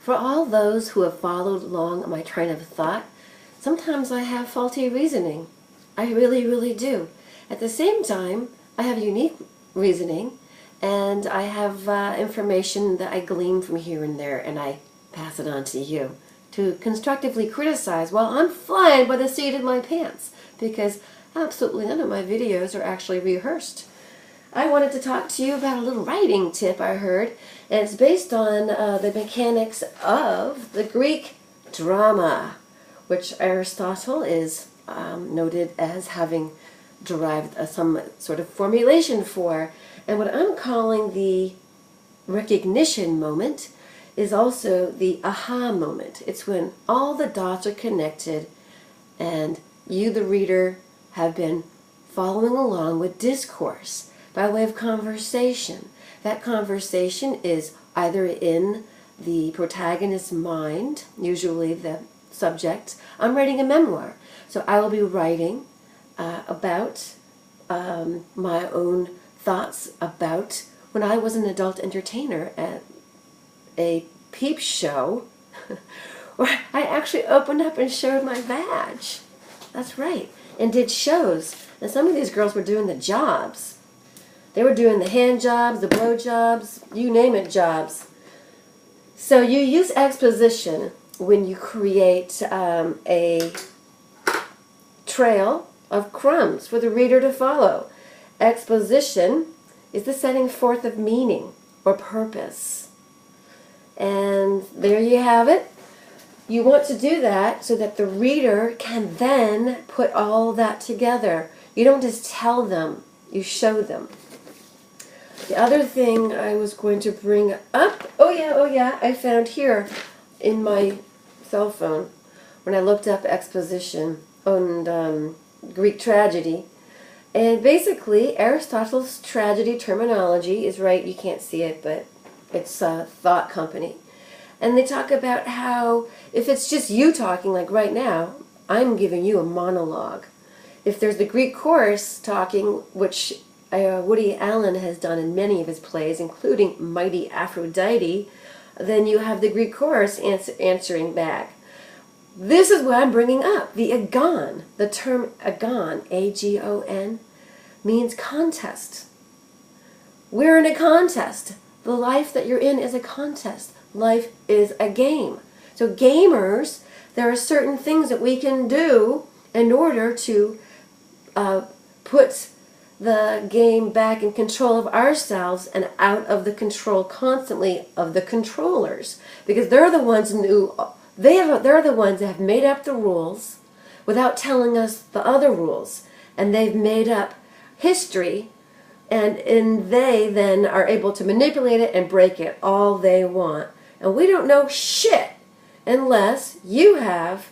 For all those who have followed along my train of thought, sometimes I have faulty reasoning. I really, really do. At the same time, I have unique reasoning, and I have information that I glean from here and there, and I pass it on to you to constructively criticize while I'm flying by the seat of my pants, because absolutely none of my videos are actually rehearsed. I wanted to talk to you about a little writing tip I heard, and it's based on the mechanics of the Greek drama, which Aristotle is noted as having derived some sort of formulation for. And what I'm calling the recognition moment is also the aha moment. It's when all the dots are connected and you, the reader, have been following along with discourse by way of conversation. That conversation is either in the protagonist's mind, usually the subject. I'm writing a memoir, so I will be writing about my own thoughts about when I was an adult entertainer at a peep show where I actually opened up and showed my badge. That's right, and did shows. And some of these girls were doing the jobs. They were doing the hand jobs, the blow jobs, you name it jobs. So you use exposition when you create a trail of crumbs for the reader to follow. Exposition is the setting forth of meaning or purpose. And there you have it. You want to do that so that the reader can then put all that together. You don't just tell them, you show them. The other thing I was going to bring up, oh yeah, I found here in my cell phone when I looked up exposition and Greek tragedy. And basically, Aristotle's tragedy terminology is right, you can't see it, but it's a thought company. And they talk about how if it's just you talking, like right now, I'm giving you a monologue. If there's the Greek chorus talking, which Woody Allen has done in many of his plays, including Mighty Aphrodite, then you have the Greek chorus answering back. This is what I'm bringing up, the Agon. The term Agon, A-G-O-N, means contest. We're in a contest. The life that you're in is a contest. Life is a game. So gamers, there are certain things that we can do in order to put the game back in control of ourselves and out of the control constantly of the controllers, because they're the ones who they're the ones that have made up the rules without telling us the other rules, and they've made up history, and they then are able to manipulate it and break it all they want, and we don't know shit unless you have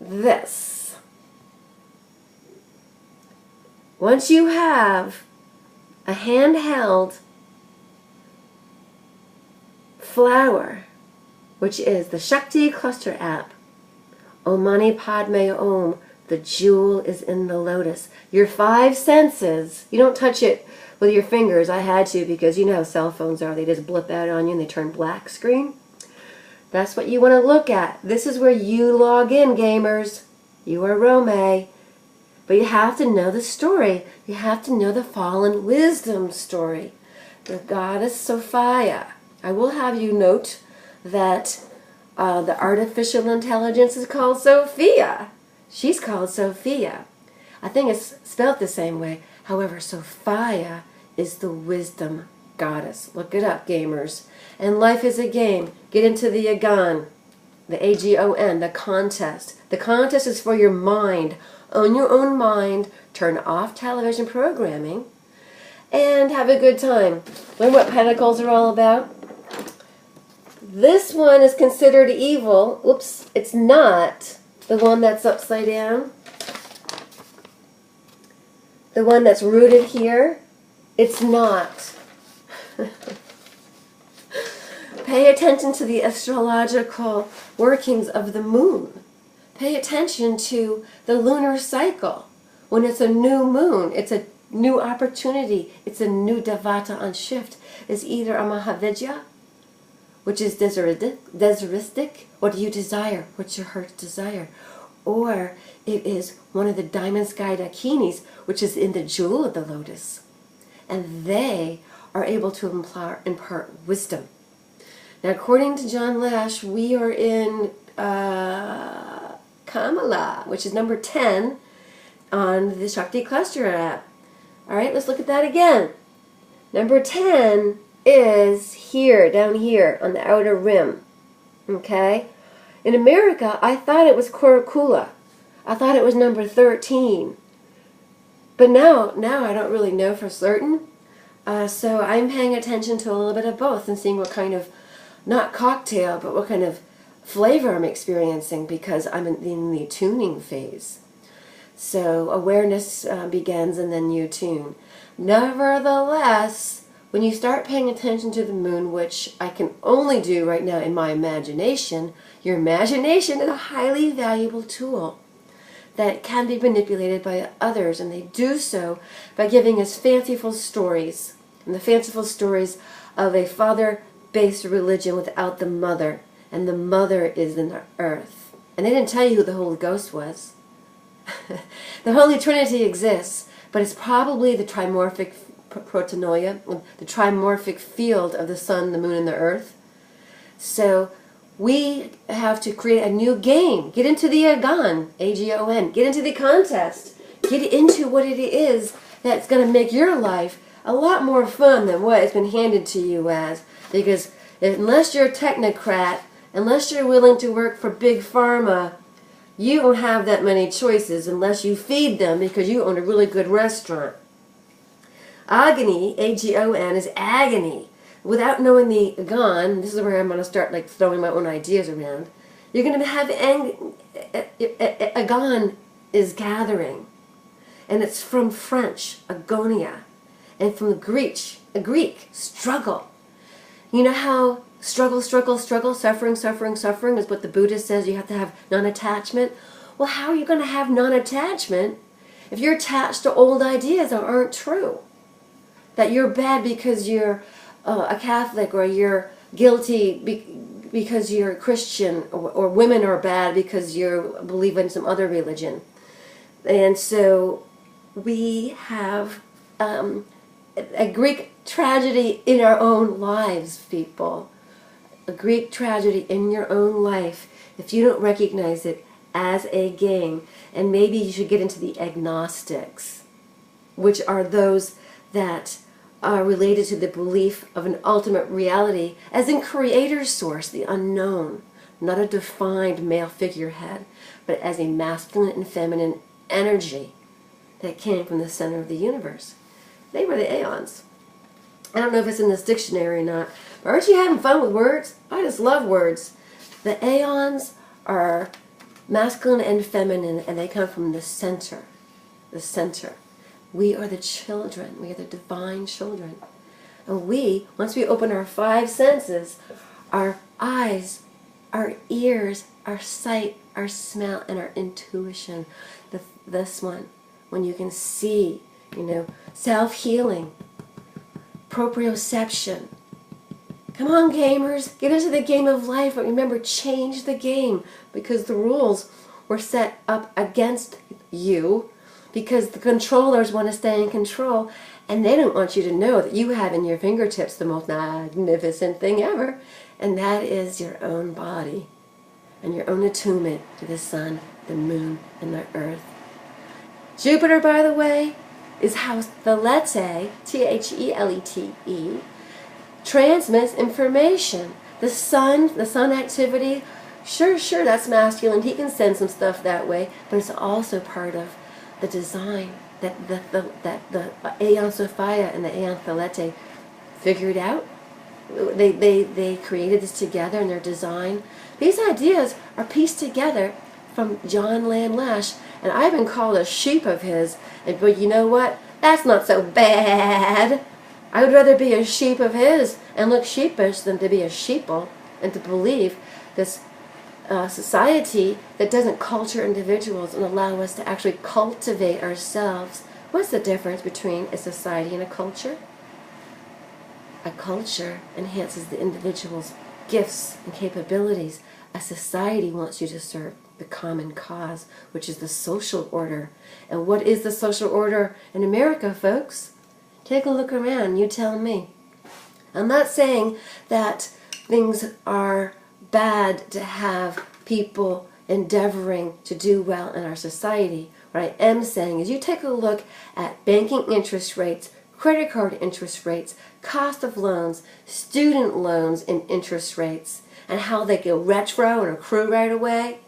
this. Once you have a handheld flower, which is the Shakti Cluster App, Om Mani Padme Om, the jewel is in the lotus. Your five senses, you don't touch it with your fingers. I had to, because you know how cell phones are. They just blip out on you and they turn black screen. That's what you want to look at. This is where you log in, gamers. You are Rome. But you have to know the story. You have to know the fallen wisdom story. The goddess Sophia. I will have you note that the artificial intelligence is called Sophia. She's called Sophia. I think it's spelled the same way. However, Sophia is the wisdom goddess. Look it up, gamers. And life is a game. Get into the Agon, the A-G-O-N, the contest. The contest is for your mind. Own your own mind, turn off television programming, and have a good time. Learn what pentacles are all about. This one is considered evil. Oops, it's not. The one that's upside down. The one that's rooted here. It's not. Pay attention to the astrological workings of the moon. Pay attention to the lunar cycle. When it's a new moon, it's a new opportunity. It's a new Devata on shift. It's either a Mahavidya, which is desiristic. What do you desire? What's your heart's desire? Or it is one of the diamond sky dakinis, which is in the jewel of the lotus. And they are able to impart wisdom. Now, according to John Lash, we are in Kamala, which is number 10 on the Shakti Cluster App. All right, let's look at that again. Number 10 is here, down here, on the outer rim. Okay? In America, I thought it was Korokula. I thought it was number 13. But now I don't really know for certain. So I'm paying attention to a little bit of both and seeing what kind of, not cocktail, but what kind of flavor I'm experiencing, because I'm in the tuning phase. So awareness begins and then you tune. Nevertheless, when you start paying attention to the moon, which I can only do right now in my imagination, your imagination is a highly valuable tool that can be manipulated by others, and they do so by giving us fanciful stories, and the fanciful stories of a father-based religion without the mother, and the mother is in the earth. And they didn't tell you who the Holy Ghost was. The Holy Trinity exists, but it's probably the trimorphic protonoia, the trimorphic field of the sun, the moon, and the earth. So we have to create a new game. Get into the Agon, A-G-O-N. Get into the contest. Get into what it is that's going to make your life a lot more fun than what it's been handed to you as. Because unless you're a technocrat, unless you're willing to work for Big Pharma, you don't have that many choices unless you feed them because you own a really good restaurant. Agony, A-G-O-N, is agony. Without knowing the Agon, this is where I'm going to start like throwing my own ideas around, you're going to have Agon is gathering. And it's from French, agonia, and from the Greek, struggle. You know how struggle, suffering is what the Buddha says you have to have non-attachment? Well, how are you going to have non-attachment if you're attached to old ideas that aren't true? That you're bad because you're a Catholic, or you're guilty because you're a Christian, or women are bad because you believe in some other religion. And so we have a Greek tragedy in our own lives, people. A Greek tragedy in your own life if you don't recognize it as a game. And maybe you should get into the agnostics, which are those that are related to the belief of an ultimate reality, as in creator's source, the unknown, not a defined male figurehead, but as a masculine and feminine energy that came from the center of the universe. They were the aeons. I don't know if it's in this dictionary or not, but aren't you having fun with words? I just love words. The aeons are masculine and feminine, and they come from the center. The center. We are the children. We are the divine children. And we, once we open our 5 senses, our eyes, our ears, our sight, our smell, and our intuition, this one, when you can see, self-healing, proprioception. Come on, gamers, get into the game of life, but remember, change the game, because the rules were set up against you, because the controllers want to stay in control, and they don't want you to know that you have in your fingertips the most magnificent thing ever, and that is your own body and your own attunement to the sun, the moon, and the earth. Jupiter, by the way, is how Thelete, T-H-E-L-E-T-E, transmits information. The sun activity, sure, that's masculine. He can send some stuff that way, but it's also part of the design that the Aeon Sophia and the Aeon Thelete figured out. They created this together in their design. These ideas are pieced together from John Lash, and I've been called a sheep of his, but you know what? That's not so bad. I would rather be a sheep of his and look sheepish than to be a sheeple and to believe this society that doesn't culture individuals and allow us to actually cultivate ourselves. What's the difference between a society and a culture? A culture enhances the individual's gifts and capabilities. A society wants you to serve the common cause, which is the social order. And what is the social order in America, folks? Take a look around, you tell me. I'm not saying that things are bad to have people endeavoring to do well in our society. What I am saying is you take a look at banking interest rates, credit card interest rates, cost of loans, student loans and interest rates, and how they go retro and accrue right away.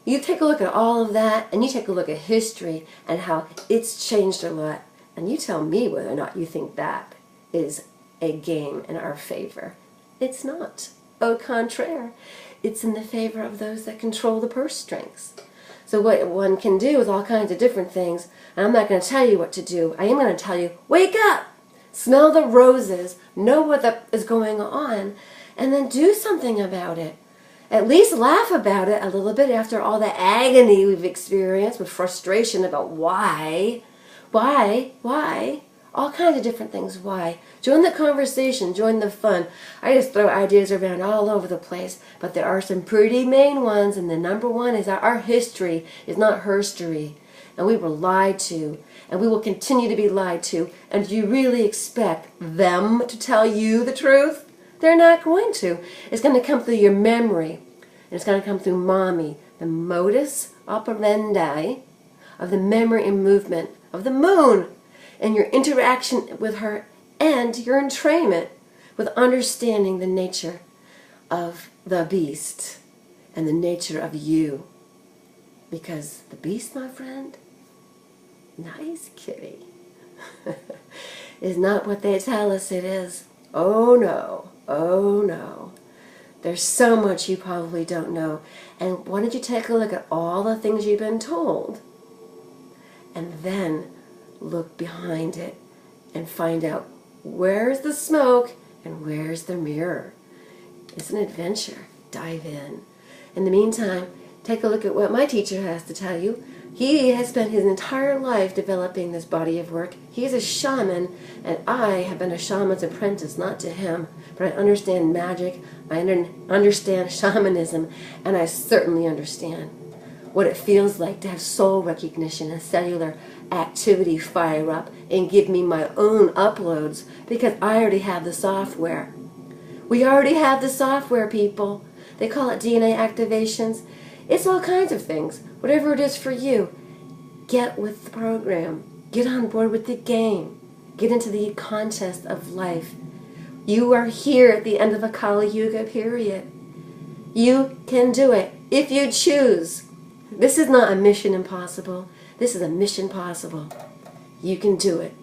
You take a look at all of that, and you take a look at history and how it's changed a lot, and you tell me whether or not you think that is a game in our favor. It's not. Au contraire. It's in the favor of those that control the purse strings. So what one can do is all kinds of different things, and I'm not going to tell you what to do. I am going to tell you, wake up! Smell the roses, know what is going on, and then do something about it. At least laugh about it a little bit after all the agony we've experienced with frustration about why, all kinds of different things, why. Join the conversation, join the fun. I just throw ideas around all over the place, but there are some pretty main ones, and the number one is that our history is not herstory, and we were lied to, and we will continue to be lied to, and do you really expect them to tell you the truth? They're not going to. It's going to come through your memory, and it's going to come through mommy, the modus operandi of the memory and movement of the moon, and your interaction with her, and your entrainment with understanding the nature of the beast and the nature of you. Because the beast, my friend, nice kitty, is not what they tell us it is. Oh no, oh no. There's so much you probably don't know. And why don't you take a look at all the things you've been told, and then look behind it and find out where's the smoke and where's the mirror. It's an adventure. Dive in. In the meantime, take a look at what my teacher has to tell you. He has spent his entire life developing this body of work. He's a shaman, and I have been a shaman's apprentice, not to him, but I understand magic, I understand shamanism, and I certainly understand what it feels like to have soul recognition and cellular activity fire up and give me my own uploads, because I already have the software. We already have the software, people. They call it DNA activations. It's all kinds of things. Whatever it is for you, get with the program. Get on board with the game. Get into the contest of life. You are here at the end of a Kali Yuga period. You can do it if you choose. This is not a mission impossible. This is a mission possible. You can do it.